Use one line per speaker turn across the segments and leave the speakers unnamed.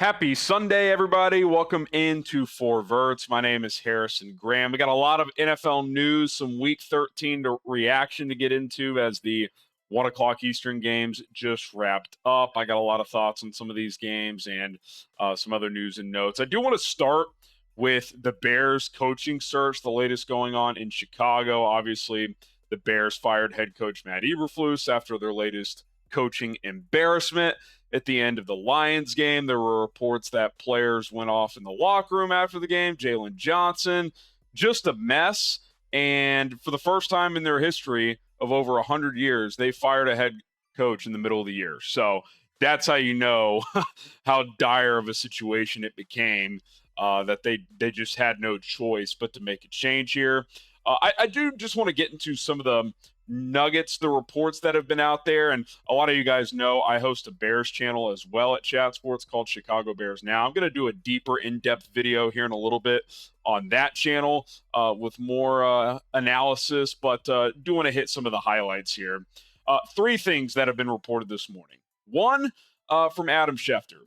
Happy Sunday, everybody. Welcome into Verts. My name is Harrison Graham. We got a lot of NFL news, some Week 13 reaction to get into as the 1 o'clock Eastern games just wrapped up. I got a lot of thoughts on some of these games and some other news and notes. I do want to start with the Bears coaching search, the latest going on in Chicago. Obviously, the Bears fired head coach Matt Eberflus after their latest coaching embarrassment. At the end of the Lions game, there were reports that players went off in the locker room after the game. Jalen Johnson, just a mess. And for the first time in their history of over 100 years, they fired a head coach in the middle of the year. So that's how you know how dire of a situation it became, that they just had no choice but to make a change here. I do just want to get into some of the nuggets, the reports that have been out there. And a lot of you guys know I host a Bears channel as well at Chat Sports called Chicago Bears Now. I'm going to do a deeper, in-depth video here in a little bit on that channel with more analysis, but do want to hit some of the highlights here. Three things that have been reported this morning. One, from Adam Schefter.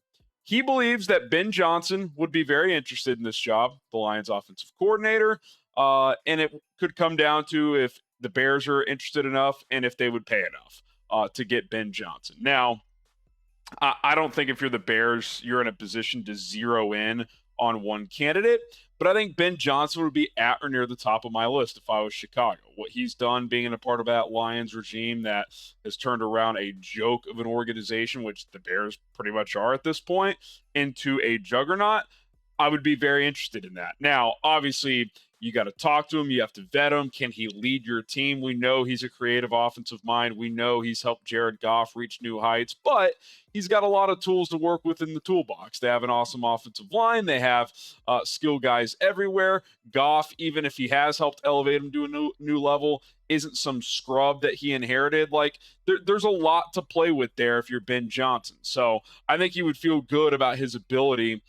He believes that Ben Johnson would be very interested in this job, the Lions offensive coordinator, and it could come down to if the Bears are interested enough and if they would pay enough to get Ben Johnson. Now, I don't think if you're the Bears, you're in a position to zero in on one candidate, but I think Ben Johnson would be at or near the top of my list if I was Chicago. What he's done being a part of that Lions regime that has turned around a joke of an organization, which the Bears pretty much are at this point, into a juggernaut, I would be very interested in that. Now, obviously, you got to talk to him. You have to vet him. Can he lead your team? We know he's a creative offensive mind. We know he's helped Jared Goff reach new heights, but he's got a lot of tools to work with in the toolbox. They have an awesome offensive line. They have skill guys everywhere. Goff, even if he has helped elevate him to a new level, isn't some scrub that he inherited. Like, there's a lot to play with there if you're Ben Johnson. So I think you would feel good about his ability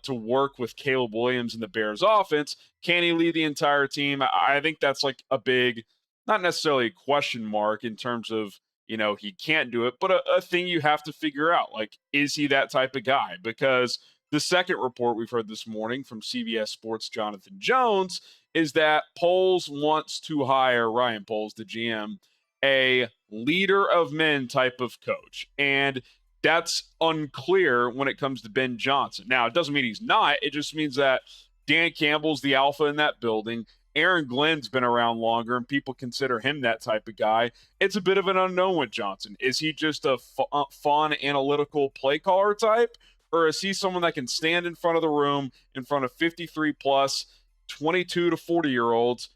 to work with Caleb Williams in the Bears offense. Can he lead the entire team? I think that's like a big, not necessarily a question mark in terms of, he can't do it, but a thing you have to figure out. Like, is he that type of guy? Because the second report we've heard this morning from CBS Sports Jonathan Jones is that Poles wants to hire, Ryan Poles, the GM, a leader of men type of coach. And that's unclear when it comes to Ben Johnson. Now, it doesn't mean he's not. It just means that Dan Campbell's the alpha in that building. Aaron Glenn's been around longer, and people consider him that type of guy. It's a bit of an unknown with Johnson. Is he just a fun, analytical play caller type, or is he someone that can stand in front of the room, in front of 53-plus, 22 to 40-year-olds,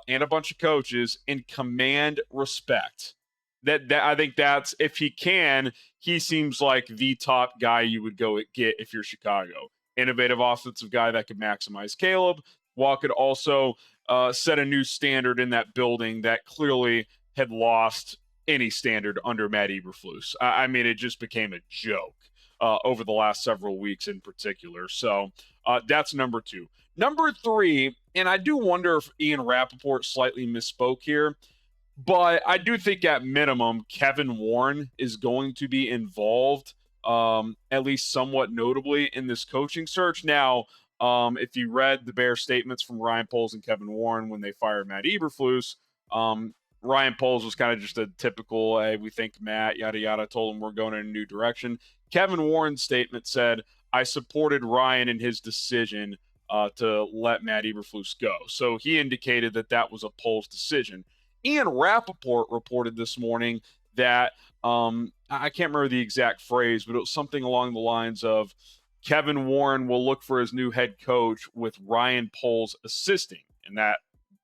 and a bunch of coaches, and command respect? That I think that's, if he can, he seems like the top guy you would go get if you're Chicago. Innovative offensive guy that could maximize Caleb, while could also set a new standard in that building that clearly had lost any standard under Matt Eberflus. I mean, it just became a joke over the last several weeks in particular. So that's number two. Number three, and I do wonder if Ian Rapoport slightly misspoke here, but I do think at minimum, Kevin Warren is going to be involved, at least somewhat notably, in this coaching search. Now, if you read the Bears statements from Ryan Poles and Kevin Warren when they fired Matt Eberflus, Ryan Poles was kind of just a typical, hey, we think Matt, yada, yada, told him we're going in a new direction. Kevin Warren's statement said, I supported Ryan in his decision to let Matt Eberflus go. So he indicated that that was a Poles decision. Ian Rapoport reported this morning that, I can't remember the exact phrase, but it was something along the lines of Kevin Warren will look for his new head coach with Ryan Poles assisting. And that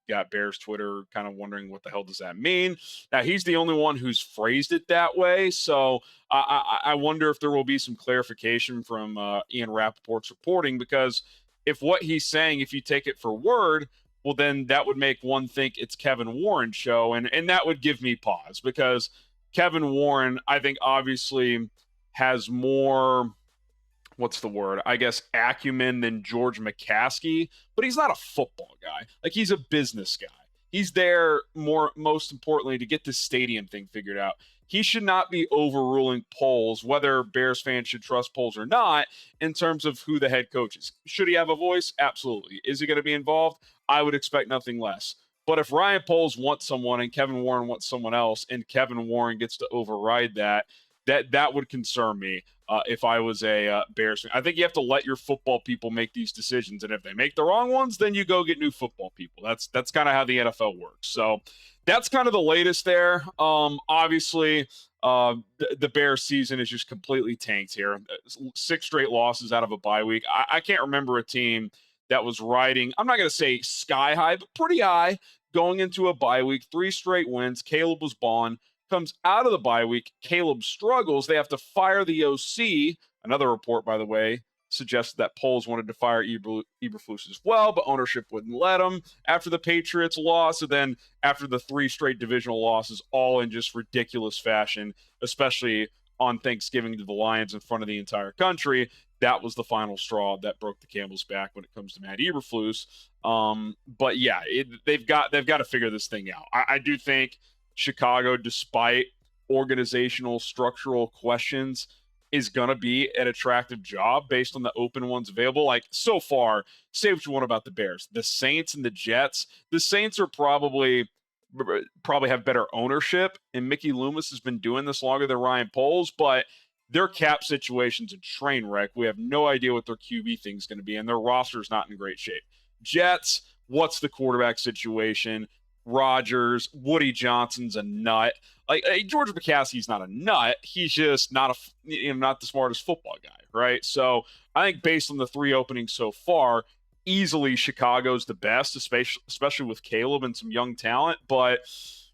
got Bears Twitter kind of wondering what the hell does that mean? Now, he's the only one who's phrased it that way. So I wonder if there will be some clarification from Ian Rapoport's reporting, because if what he's saying, if you take it for word, well, then that would make one think it's Kevin Warren's show. And that would give me pause, because Kevin Warren, I think, obviously has more, what's the word? I guess acumen than George McCaskey, but he's not a football guy. Like, he's a business guy. He's there most importantly to get the stadium thing figured out. he should not be overruling polls, whether Bears fans should trust polls or not, in terms of who the head coach is. Should he have a voice? Absolutely. Is he going to be involved? I would expect nothing less. But if Ryan Poles wants someone and Kevin Warren wants someone else, and Kevin Warren gets to override that would concern me if I was a Bears fan. I think you have to let your football people make these decisions, and if they make the wrong ones, then you go get new football people. That's kind of how the NFL works. So that's kind of the latest there. Obviously, the Bears season is just completely tanked here. 6 straight losses out of a bye week. I can't remember a team that was riding, I'm not going to say sky high, but pretty high going into a bye week. 3 straight wins. Caleb was balling. Comes out of the bye week. Caleb struggles. They have to fire the OC. Another report, by the way, suggested that Poles wanted to fire Eberflus as well, but ownership wouldn't let him after the Patriots loss. And then after the 3 straight divisional losses, all in just ridiculous fashion, especially on Thanksgiving to the Lions in front of the entire country. That was the final straw that broke the camel's back when it comes to Matt Eberflus. But yeah, they've got to figure this thing out. I do think Chicago, despite organizational structural questions, is going to be an attractive job based on the open ones available. Like, so far, say what you want about the Bears, the Saints and the Jets. The Saints are probably have better ownership, and Mickey Loomis has been doing this longer than Ryan Poles, but their cap situation's a train wreck. We have no idea what their QB thing's going to be, and their roster's not in great shape. Jets, what's the quarterback situation? Rodgers, Woody Johnson's a nut. Like, George McCaskey's not a nut. He's just not not the smartest football guy, right? So I think based on the 3 openings so far, easily Chicago's the best, especially with Caleb and some young talent. But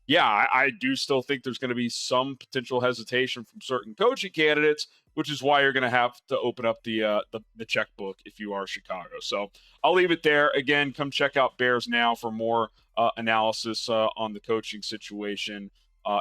yeah, I do still think there's going to be some potential hesitation from certain coaching candidates, which is why you're going to have to open up the checkbook if you are Chicago. So I'll leave it there. Again, come check out Bears Now for more analysis on the coaching situation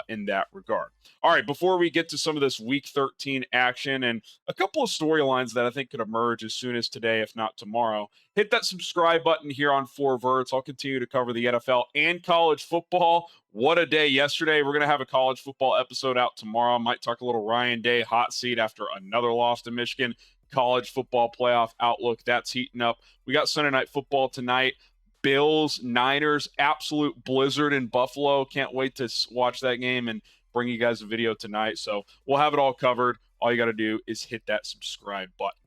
in that regard. All right, before we get to some of this Week 13 action and a couple of storylines that I think could emerge as soon as today, if not tomorrow, hit that subscribe button here on 4Verts. I'll continue to cover the NFL and college football. What a day yesterday. We're going to have a college football episode out tomorrow. Might talk a little Ryan Day hot seat after another loss to Michigan. College football playoff outlook, that's heating up. We got Sunday Night Football tonight. Bills, Niners, absolute blizzard in Buffalo. Can't wait to watch that game and bring you guys a video tonight. So we'll have it all covered. All you got to do is hit that subscribe button.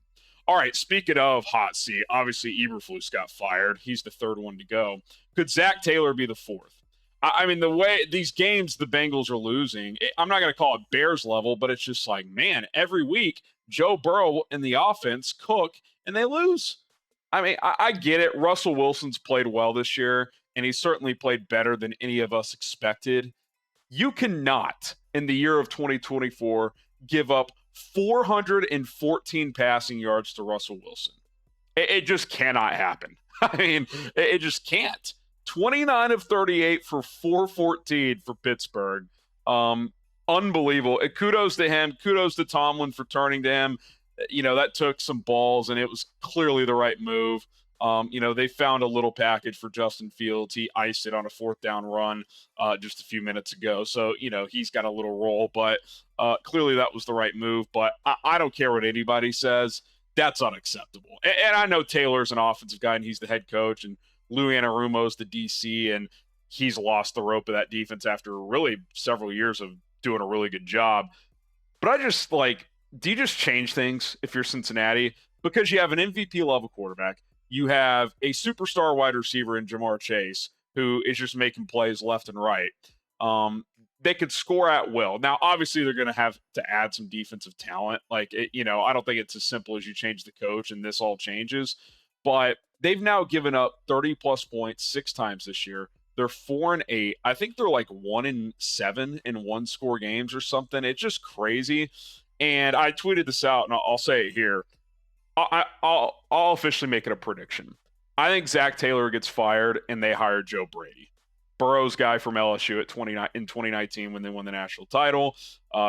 All right, speaking of hot seat, obviously Eberflus got fired. He's the 3rd one to go. Could Zac Taylor be the 4th? I mean, the way these games the Bengals are losing, I'm not going to call it Bears level, but it's just like, man, every week Joe Burrow and the offense cook and they lose. I mean, I get it. Russell Wilson's played well this year, and he's certainly played better than any of us expected. You cannot, in the year of 2024, give up 414 passing yards to Russell Wilson. It just cannot happen. I mean, it just can't. 29 of 38 for 414 for Pittsburgh. Unbelievable. Kudos to him. Kudos to Tomlin for turning to him. That took some balls, and it was clearly the right move. They found a little package for Justin Fields. He iced it on a 4th down run just a few minutes ago. So, he's got a little roll, but clearly that was the right move. But I don't care what anybody says. That's unacceptable. And I know Taylor's an offensive guy, and he's the head coach, and Lou Anarumo's the DC, and he's lost the rope of that defense after really several years of doing a really good job. But I just do you just change things if you're Cincinnati? Because you have an MVP level quarterback, you have a superstar wide receiver in Jamar Chase, who is just making plays left and right. They could score at will. Now, obviously, they're going to have to add some defensive talent. I don't think it's as simple as you change the coach and this all changes. But they've now given up 30-plus points 6 times this year. They're 4-8. I think they're 1-7 in one-score games or something. It's just crazy. And I tweeted this out, and I'll say it here. I'll officially make it a prediction. I think Zac Taylor gets fired, and they hire Joe Brady, Burrow's guy from LSU in 2019 when they won the national title.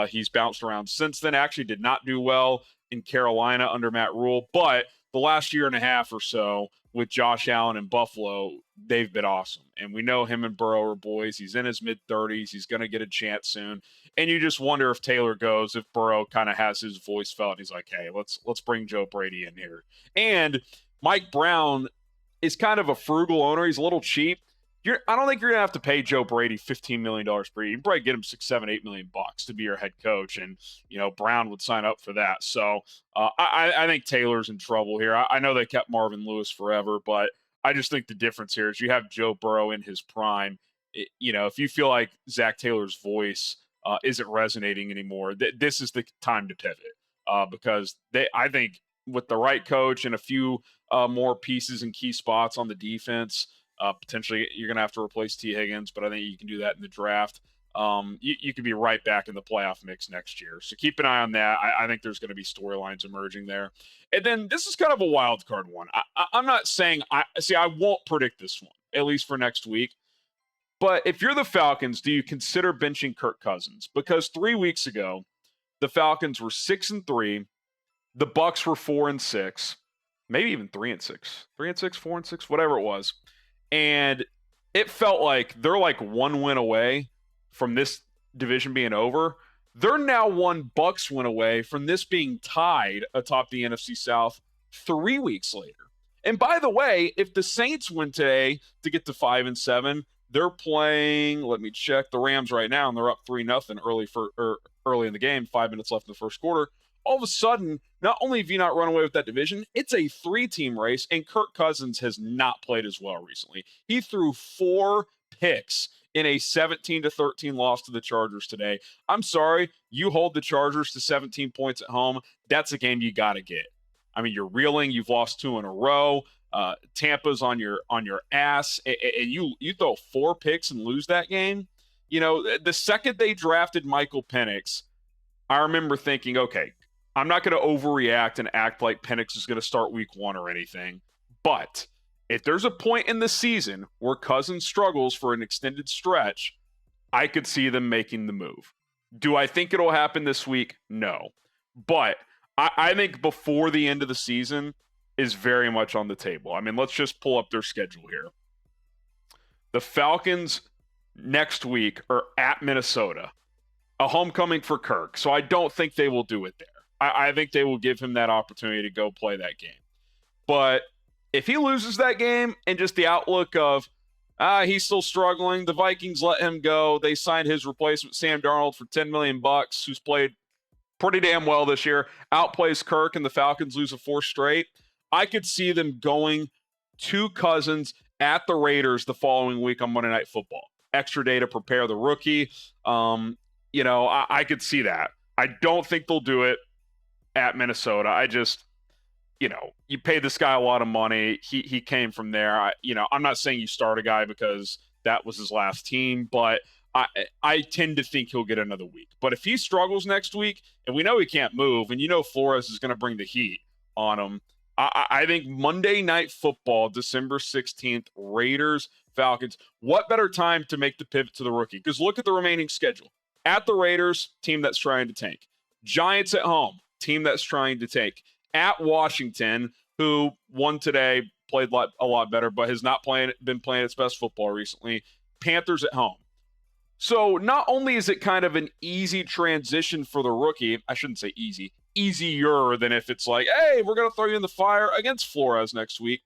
He's bounced around since then. Actually did not do well in Carolina under Matt Rule, but the last year and a half or so with Josh Allen in Buffalo, they've been awesome. And we know him and Burrow are boys. He's in his mid-30s. He's going to get a chance soon. And you just wonder if Taylor goes, if Burrow kind of has his voice felt. He's like, hey, let's bring Joe Brady in here. And Mike Brown is kind of a frugal owner. He's a little cheap. I don't think you're gonna have to pay Joe Brady $15 million per year. You can probably get him $6, $7, $8 million to be your head coach, and Brown would sign up for that. So I think Taylor's in trouble here. I know they kept Marvin Lewis forever, but I just think the difference here is you have Joe Burrow in his prime. If you feel like Zac Taylor's voice isn't resonating anymore, this is the time to pivot because I think with the right coach and a few more pieces and key spots on the defense. Potentially, you're going to have to replace T. Higgins, but I think you can do that in the draft. You could be right back in the playoff mix next year. So keep an eye on that. I think there's going to be storylines emerging there. And then this is kind of a wild card one. I'm not saying I won't predict this one, at least for next week. But if you're the Falcons, do you consider benching Kirk Cousins? Because 3 weeks ago, the Falcons were 6-3. The Bucs were 4-6. Maybe even 3-6. 3-6, 4-6, whatever it was. And it felt like they're like one win away from this division being over. They're now one Bucs win away from this being tied atop the NFC South 3 weeks later. And by the way, if the Saints win today to get to 5-7, they're playing, let me check, the Rams right now, and they're up 3-0 early in the game, 5 minutes left in the first quarter. All of a sudden, not only have you not run away with that division, it's a 3-team race, and Kirk Cousins has not played as well recently. He threw 4 picks in a 17-13 loss to the Chargers today. I'm sorry, you hold the Chargers to 17 points at home. That's a game you got to get. I mean, you're reeling. You've lost 2 in a row. Tampa's on your ass, and you throw 4 picks and lose that game. The second they drafted Michael Penix, I remember thinking, okay, I'm not going to overreact and act like Penix is going to start week 1 or anything. But if there's a point in the season where Cousins struggles for an extended stretch, I could see them making the move. Do I think it'll happen this week? No. But I think before the end of the season is very much on the table. I mean, let's just pull up their schedule here. The Falcons next week are at Minnesota. A homecoming for Kirk. So I don't think they will do it there. I think they will give him that opportunity to go play that game. But if he loses that game and just the outlook of, he's still struggling, the Vikings let him go. They signed his replacement, Sam Darnold, for $10 million, who's played pretty damn well this year, outplays Kirk, and the Falcons lose a 4th straight. I could see them going to Cousins at the Raiders the following week on Monday Night Football. Extra day to prepare the rookie. I could see that. I don't think they'll do it at Minnesota. I just, you pay this guy a lot of money. He came from there. I'm not saying you start a guy because that was his last team, but I tend to think he'll get another week. But if he struggles next week, and we know he can't move, and Flores is going to bring the heat on him, I think Monday Night Football, December 16th, Raiders, Falcons, what better time to make the pivot to the rookie? Because look at the remaining schedule. At the Raiders, team that's trying to tank. Giants at home, team that's trying to tank. At Washington, who won today, played a lot better, but has not been playing its best football recently. Panthers at home. So not only is it kind of an easy transition for the rookie, I shouldn't say easy, easier than if it's like, hey, we're going to throw you in the fire against Flores next week.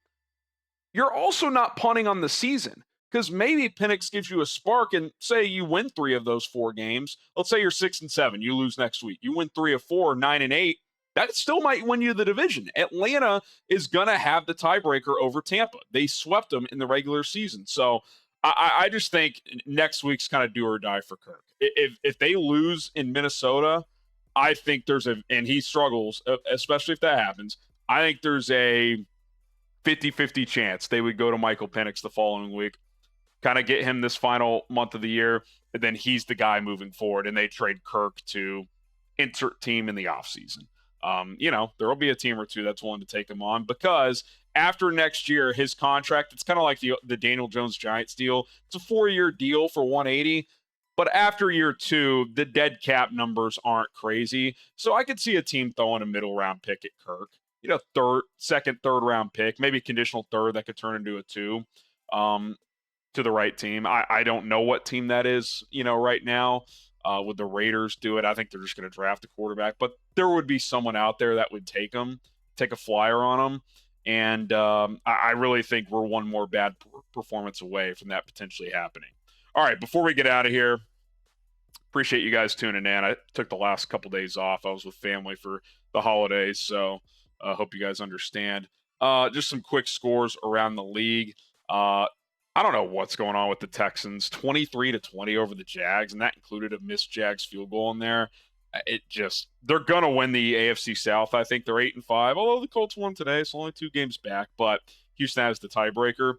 You're also not punting on the season because maybe Penix gives you a spark and say you win 3 of those 4 games. Let's say you're 6-7, you lose next week. You win 3 of 4, 9-8. That still might win you the division. Atlanta is going to have the tiebreaker over Tampa. They swept them in the regular season. So I just think next week's kind of do or die for Kirk. If they lose in Minnesota, I think and he struggles, especially if that happens, I think there's a 50-50 chance they would go to Michael Penix the following week, kind of get him this final month of the year, and then he's the guy moving forward, and they trade Kirk to insert team in the offseason. There will be a team or two that's willing to take him on because after next year, his contract, it's kind of like the Daniel Jones Giants deal. It's a 4-year deal for $180, but after year 2, the dead cap numbers aren't crazy. So I could see a team throwing a middle round pick at Kirk. second, third round pick, maybe conditional third that could turn into a 2 to the right team. I don't know what team that is, right now. Would the Raiders do it? I think they're just going to draft a quarterback, but there would be someone out there that would take a flyer on them. And I really think we're one more bad performance away from that potentially happening. All right, before we get out of here, appreciate you guys tuning in. I took the last couple days off. I was with family for the holidays, so hope you guys understand. Just some quick scores around the league. I don't know what's going on with the Texans. 23-20 over the Jags, and that included a missed Jags field goal in there. They're gonna win the AFC South. I think they're 8-5. Although the Colts won today, so only 2 games back. But Houston has the tiebreaker.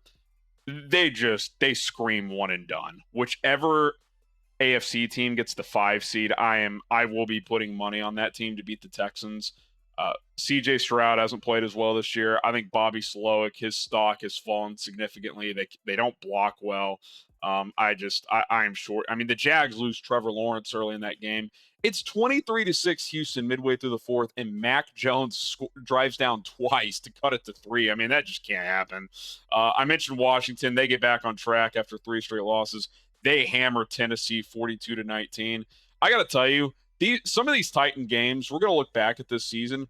They scream one and done. Whichever AFC team gets the 5 seed, I will be putting money on that team to beat the Texans. CJ Stroud hasn't played as well this year. I think Bobby Slowick, his stock has fallen significantly. They don't block well. I am sure. I mean, the Jags lose Trevor Lawrence early in that game. It's 23-6 Houston midway through the fourth, and Mac Jones drives down twice to cut it to 3. I mean, that just can't happen. I mentioned Washington. They get back on track after 3 straight losses. They hammer Tennessee 42-19. I got to tell you, some of these Titan games, we're going to look back at this season,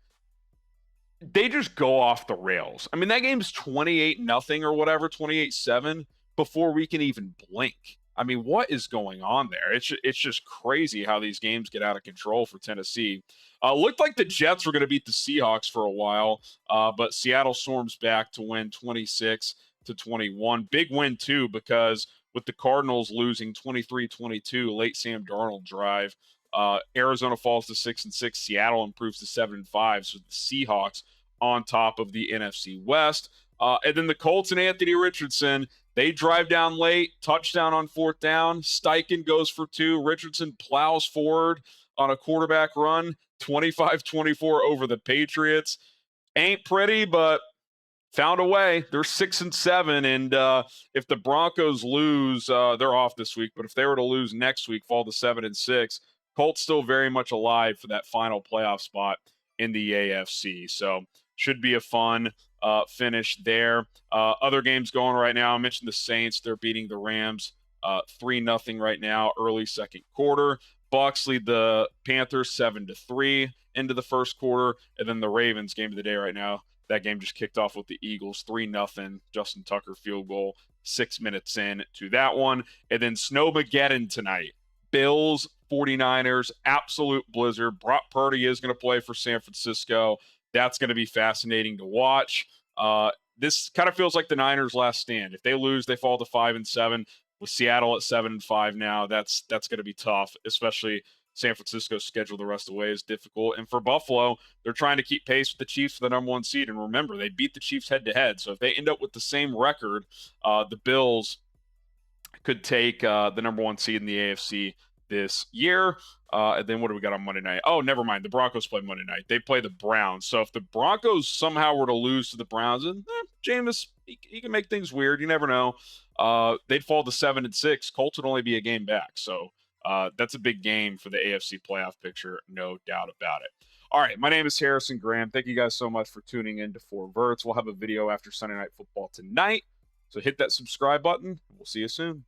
they just go off the rails. I mean, that game's 28-0 or whatever, 28-7 before we can even blink. I mean, what is going on there? It's just crazy how these games get out of control for Tennessee. Looked like the Jets were going to beat the Seahawks for a while, but Seattle storms back to win 26-21. Big win, too, because with the Cardinals losing 23-22, late Sam Darnold drive, Arizona falls to 6-6. Seattle improves to 7-5. So the Seahawks on top of the NFC West. And then the Colts and Anthony Richardson, they drive down late, touchdown on 4th down. Steichen goes for 2. Richardson plows forward on a quarterback run, 25-24 over the Patriots. Ain't pretty, but found a way. They're 6-7, and if the Broncos lose, they're off this week. But if they were to lose next week, fall to 7-6, Colts still very much alive for that final playoff spot in the AFC. So should be a fun finish there. Other games going right now. I mentioned the Saints. They're beating the Rams 3-0 right now, early second quarter. Bucs lead the Panthers 7-3 into the first quarter, and then the Ravens, game of the day right now. That game just kicked off with the Eagles 3-0. Justin Tucker field goal 6 minutes in to that one. And then Snowmageddon tonight. Bills, 49ers, absolute blizzard. Brock Purdy is going to play for San Francisco. That's going to be fascinating to watch. This kind of feels like the Niners' last stand. If they lose, they fall to 5-7. With Seattle at 7-5 now, that's going to be tough, especially San Francisco's schedule the rest of the way is difficult. And for Buffalo, they're trying to keep pace with the Chiefs for the number 1 seed. And remember, they beat the Chiefs head-to-head. So if they end up with the same record, the Bills could take the number 1 seed in the AFC this year. And then what do we got on Monday night? Oh, never mind. The Broncos play Monday night. They play the Browns. So if the Broncos somehow were to lose to the Browns, and Jameis, he can make things weird. You never know. They'd fall to 7-6. Colts would only be a game back. So that's a big game for the AFC playoff picture, no doubt about it. All right, my name is Harrison Graham. Thank you guys so much for tuning in to 4 Verts. We'll have a video after Sunday Night Football tonight. So hit that subscribe button. We'll see you soon.